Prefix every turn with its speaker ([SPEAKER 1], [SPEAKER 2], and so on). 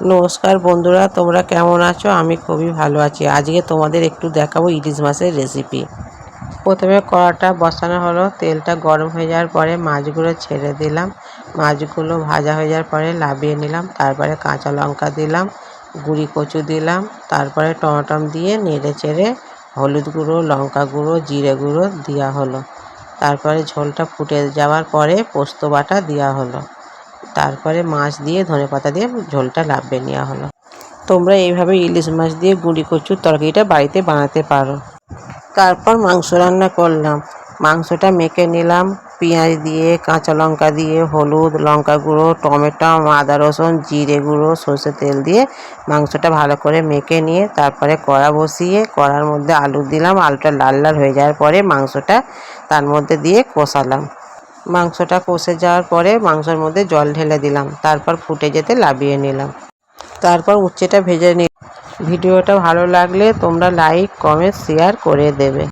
[SPEAKER 1] নমস্কার বন্ধুরা, তোমরা কেমন আছো? আমি খুবই ভালো আছি। আজকে তোমাদের একটু দেখাবো ইলিশ মাছের রেসিপি। প্রথমে কড়াটা বসানো হলো, তেলটা গরম হয়ে যাওয়ার পরে মাছগুলো ছেড়ে দিলাম। মাছগুলো ভাজা হয়ে যাওয়ার পরে নামিয়ে নিলাম। তারপরে কাঁচা লঙ্কা দিলাম, গুঁড়ি কচু দিলাম, তারপরে টমেটো দিয়ে নেড়ে চেড়ে হলুদ গুঁড়ো, লঙ্কা গুঁড়ো, জিরে গুঁড়ো দেওয়া হলো। তারপরে ঝোলটা ফুটে যাওয়ার পরে পোস্ত বাটা দেওয়া হলো। তারপরে মাছ দিয়ে ধনেপাতা দিয়ে ঝোলটা নামিয়ে নেওয়া হলো। তোমরা এইভাবে ইলিশ মাছ দিয়ে গুঁড়ি কচুর তরকারিটা বাড়িতে বানাতে পারো। তারপর মাংস রান্না করলাম। মাংসটা মেখে নিলাম পেঁয়াজ দিয়ে, কাঁচা লঙ্কা দিয়ে, হলুদ, লঙ্কা গুঁড়ো, টমেটো, আদা রসুন, জিরে গুঁড়ো, সর্ষে তেল দিয়ে মাংসটা ভালো করে মেখে নিয়ে তারপরে কড়া বসিয়ে কড়ার মধ্যে আলু দিলাম। আলুটা লাল লাল হয়ে যাওয়ার পরে মাংসটা তার মধ্যে দিয়ে কষালাম। মাংসটা কষে যাওয়ার পরে মাংসের মধ্যে জল ঢেলে দিলাম। তারপর ফুটে যেতে নামিয়ে নিলাম। তারপর উচ্ছেটা ভেজে নিলাম। ভিডিওটা ভালো লাগলে তোমরা লাইক, কমেন্ট, শেয়ার করে দেবে।